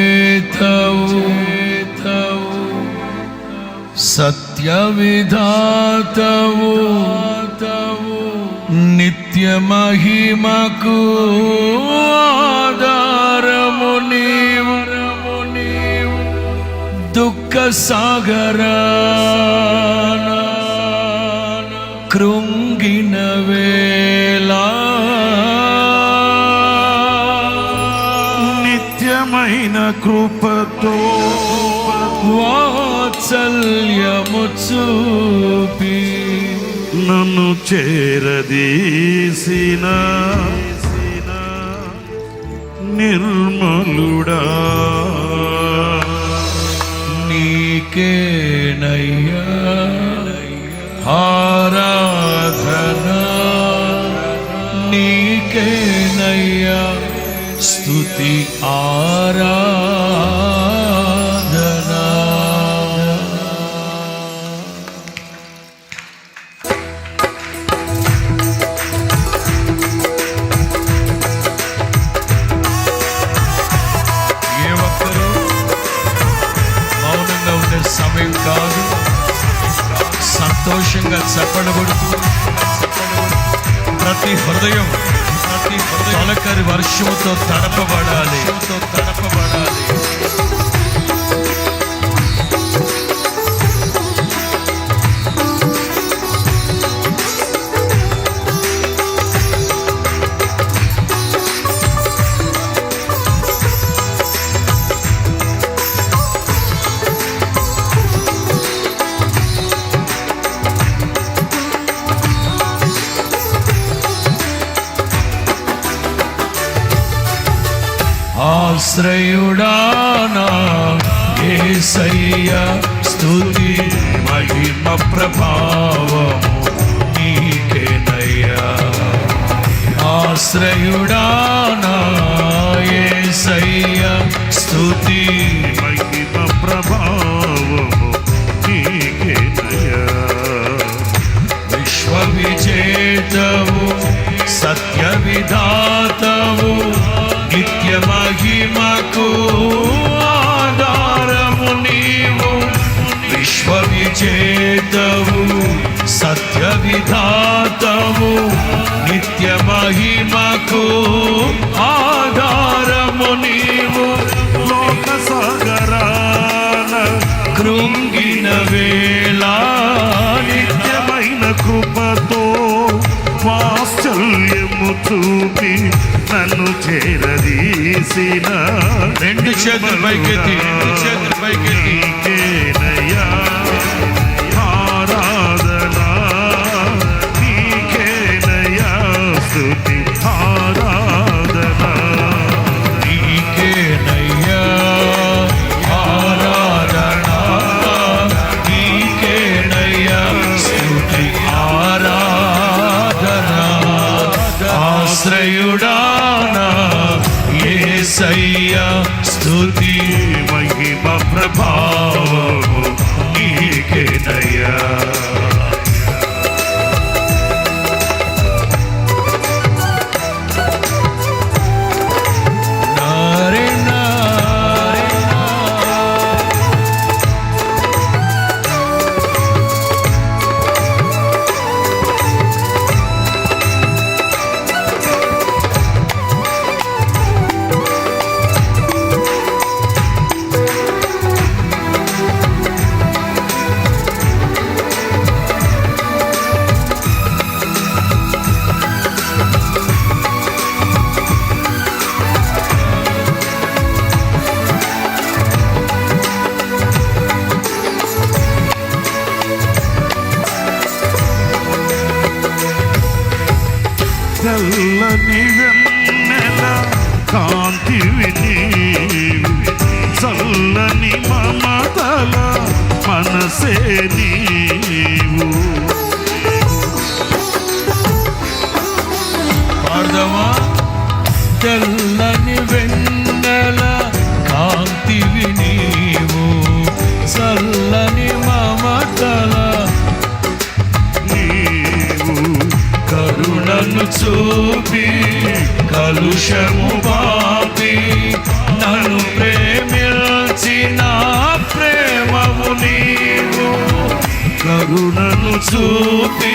విశ్వవిజేతవు సత్యవిధాతవు నిత్య మహిమకు ఆధారము నీవు దుఃఖ సాగరాన కృంగిన వేళ నిత్యమైన కృపతో వాత్సల్యము చూపి నన్ను చేరదీసిన నిర్మలుడా నీకేనయ్యా ఆరాధన నీకేనయ్యా స్తుతి ఆరాధన. ఏ ఒక్కరూ మౌనంగా ఉండే సమయం కాదు. సంతోషంగా చప్పడబడుతూ ప్రతి హృదయం తొలకరి వర్షముతో తడపబడాలి. ఆశ్రయుడానా యేసయ్యా స్తుతి మహిమ ప్రభావము నీకేనయ్యా. ఆశ్రయుడానా యేసయ్యా స్తుతి మహిమ ప్రభావము నీకేనయ్యా. విశ్వవిజేతవు సత్యవిధాతవు నిత్య మహిమకు ఆధారము నీవు. విశ్వవిజేతవు సత్యవిధాతవు నిత్య మహిమకు ఆధారము నీవు. లోక సాగరాన కృంగిన వేళ నిత్యమైన కృపతో వాత్సల్యము చూపి నన్ను చేరదీసిన రెండు చేతులు పైకెత్తి నీకేనయ్యా ఆరాధన నీకేనయ్యా స్తుతి ఆరాధన నీకేనయ్యా ఆరాధన నీకేనయ్యా స్తుతి ఆరాధన. ఆశ్రయుడానా యేసయ్యా స్తుతి మహిమ ప్రభావము నీకేనయ్యా. చల్లని వెన్నెల కాంతివి నీవు, చల్లని మమతల మనసే నీవు. పాడదామా? తెల్లని వెన్నెల కాంతివి నీవు, చల్లని మమతల కరుణను చూపి కలుషము పాపి కరుణను చూపి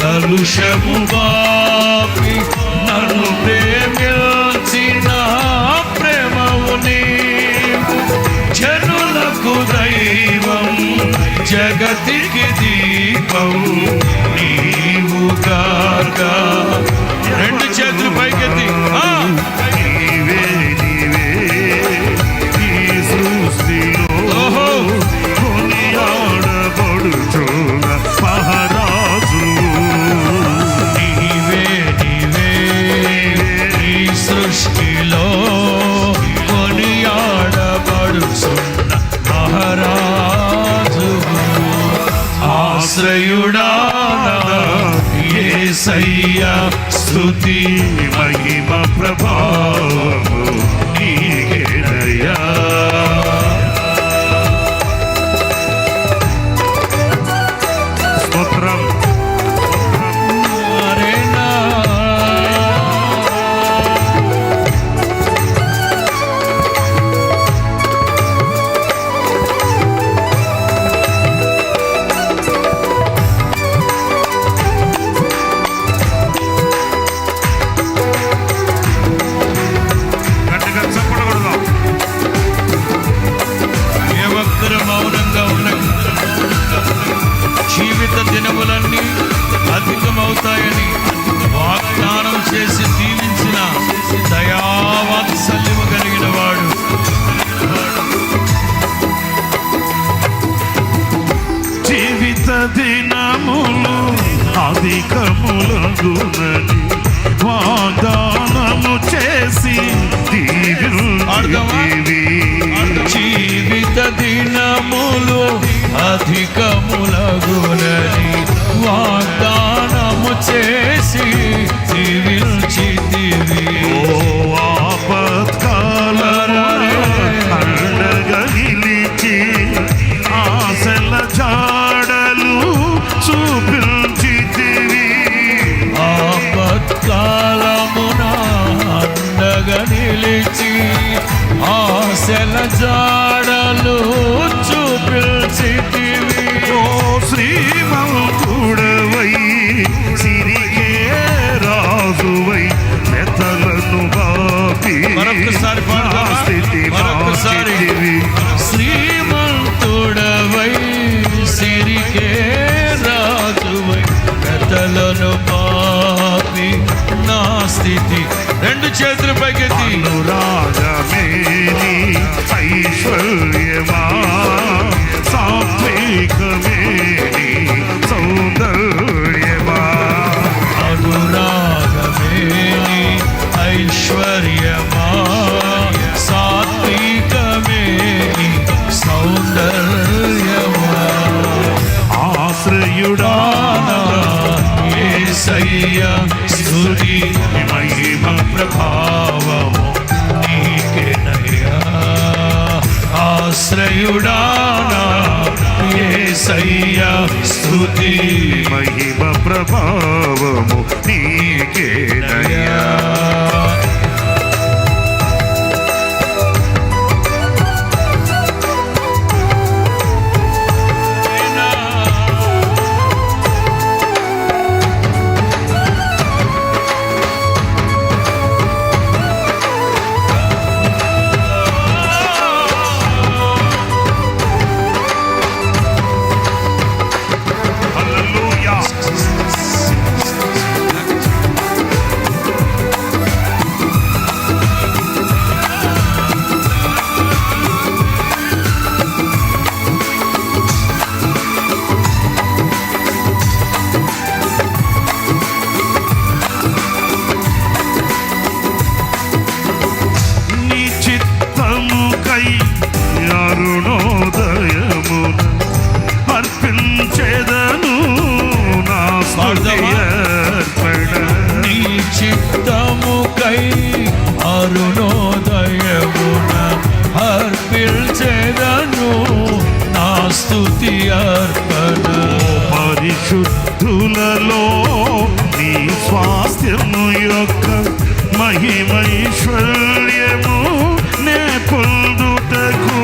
కలుషము బాపి నన్ను ప్రేమించిన ప్రేమవు నీవు. జనులకు దైవం జగతికి దీపం నీవు కాక. రెండు చేతులు పైకెత్తి నీవే నీవే ఈ సృష్టిలో కొనియాడబడుచున్న మహారాజు. నీవే నీవే ఈ సృష్టిలో కొనియాడబడుచున్న మహారాజు. ఆశ్రయుడా యేసయ్యా స్తుతి మహిమ ప్రభావము నీకేనయ్యా. స్తోత్రం. అరేనా గట్టిగా చప్పట్లు కొడదాం. ఏ ఒక్కరు మౌనంగా ఉండకు. జీవిత దినములన్నీ అధికమవుతాయని వాగ్దానం చేసి దీవించిన దయావాత్సల్యము కలిగిన వాడు. జీవిత దినములు అధికములగునని వాగ్దానము చేసి దీవించితివి. జీవిత దినములు అధికములగునని వాగ్దానము చేసి దీవించితివి. ఓ ఆపత్కాలమున అండగా నిలిచి ఆశల జాడలు చూపించితివి. ఆపత్కాలమున అండగా నిలిచి ఆశల జాడలు చూపించితివి. ఓ శ్రీమంతుడవై సిరిగే రాజువై మెతలను బాపి మరొకసారి పాడదామా? నా స్థితి మరొకసారి. మార్చితివి. శ్రీమంతుడవై సిరికే రాజువై పెద్దలను పాపి నా స్థితి. రెండు చేతులు పైకెత్తి అనురాగమేని ఐశ్వర్యమా సాత్వికమేని సౌందర్యమా. అనురాగమేని ఐశ్వర్యమా సాత్వికమేని సౌందర్యమా. ఆశ్రయుడా యేసయ్యా స్తుతి మహిమ ప్రభావము నీకేనయ్యా. ఆశ్రయుడా యేసయ్యా స్తుతి మహిమ ప్రభావము నీకేనయ్యా. హల్లెలూయా. నీ చిత్తముకై అరుణోదయమున అర్పించెదను నా స్తుతి అర్పణ. నీ చిత్తముకై అరుణోదయమున అర్పించెదను నా స్తుతి అర్పణ. పరిశుద్ధులలో నీ స్వాస్థ్యము యొక్క మహిమైశ్వర్యము నే పొందుటకు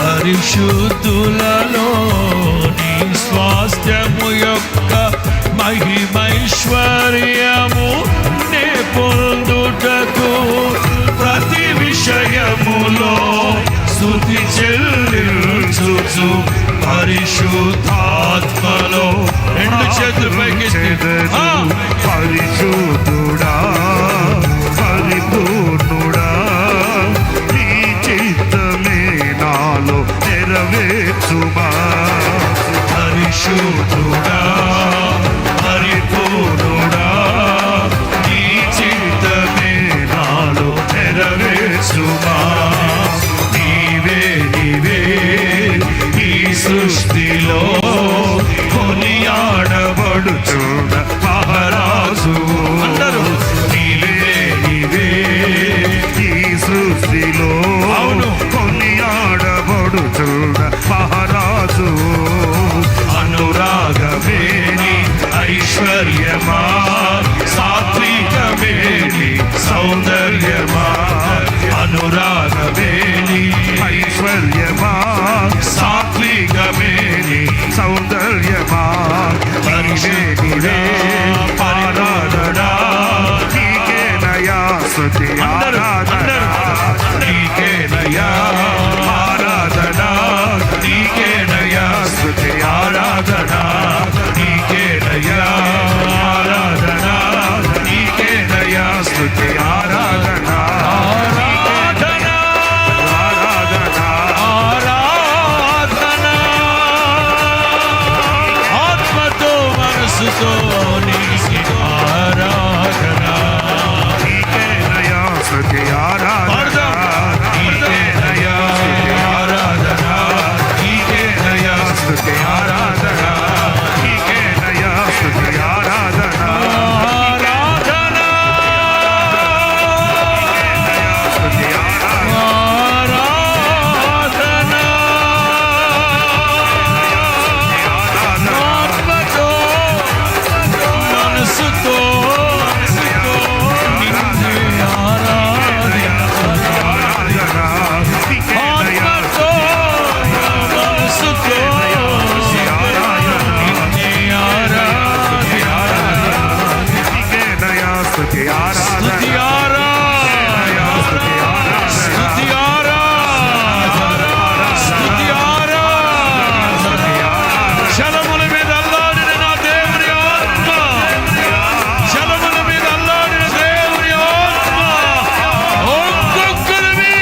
పరిశుద్ధులలో నీ స్వాస్థ్యము యొక్క మహిమైశ్వర్యము నే పొందుటకు ప్రతి విషయములో స్తుతి చెల్లించుచు పరిశుద్ధాత్మలో రెండు చేతులు పైకెత్తి పరిశుద్ధుడా పరిపూర్ణుడా నీ చిత్తమే నాలో నెరవేర్చుమా పరిశుద్ధుడా పరిపూర్ణుడా నీ చిత్తమే నాలో నెరవేర్చుమా నీవే ఈ సృష్టిలో కొనియాడబడుచున్న మహారాజు అందరూ నీవే ఈ సృష్టిలో అవును కొనియాడబడుచున్న మహారాజు అనురాగమేని ఐశ్వర్యమా సాత్వికమేని సౌందర్యమా అనురాగమేని ఐశ్వర్యమా సాత్వికమేని సౌందర్యమా పరిశుద్ధుడా పరిపాలనా నీకేనయా స్తుతి ఆరాధన నీకేనయా ఆరాధన నీకేనయా స్తుతి ఆరాధన నీకేనయా ఆరాధన నీకేనయా స్తుతి ఆరాధన ఆరాధన ఆరాధన ఆరాధన ఆత్మతో మనసుతో నీకు ఆరాధన నీకేనయా స్తుతి ఆరాధన నీకేనయా ఆరాధన నీకేనయా స్తుతి ఆరాధన నీకేనయా స్తుతి ఆరాధన ఆరాధన స్తుతి ఆరాధన ఆరాధన ఆత్మతో మనసుతో నిన్నే ఆరాధన నీకేనయా ఆత్మతో మనసుతో నిన్నే నీకేనయా స్తుతి ఆరాధన స్తుతి ఆరాధన స్తుతి ఆరాధన స్తుతి ఆరాధన స్తుతి ఆరాధన జలముల మీద అల్లాడిన నా దేవుని ఆత్మ జలముల మీద అల్లాడిన దేవుని ఆత్మ ఒక్కొక్కరిని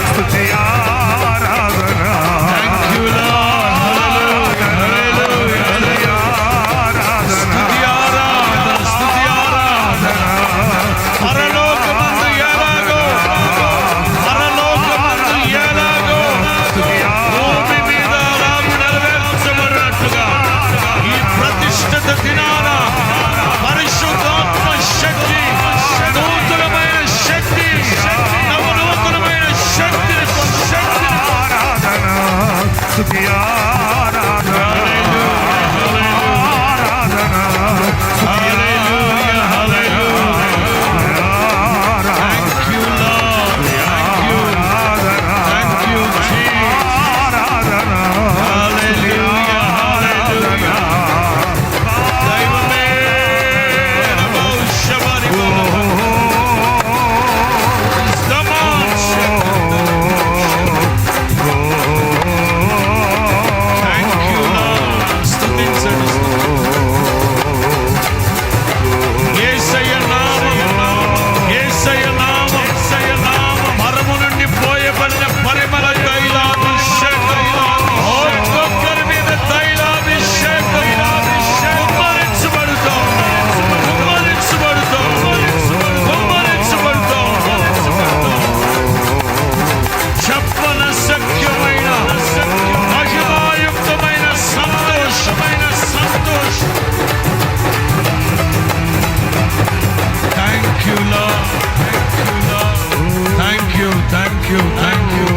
స్తుతి ఆరాధన Thank you, Lord. Hallelujah. Hallelujah. స్తుతి ఆరాధన స్తుతి ఆరాధన పరలోకమందు ఎలాగో భూమి మీద అలాగు నెరవేర్చబడినట్లుగా ఈ ప్రతిష్ఠిత దినాన పరిశుద్ధాత్మ శక్తి నూతనమైన శక్తి నవనూతనమైన శక్తిని ఆరాధన స్తుతి ఆరాధన ఆరాధన Hallelujah, hallelujah. Thank you, Lord. Thank you. Thank you, Jesus. Hallelujah, hallelujah. దైవమే నమో శబరిమల Thank you, Lord. స్తుతించండి. యేసయ్య నామం పరము నుండి పోయబడిన పరిమళ తైలాభిషేకం ఒక్కొక్కరి మీద తైలాభిషేకం కుమ్మరించబడుతాం చెప్పన శక్యమైన మహిమాయుక్తమైన సంతోషమైన సంతోషం. Thank you, Lord. Thank you, Lord. Thank you, thank you, thank you.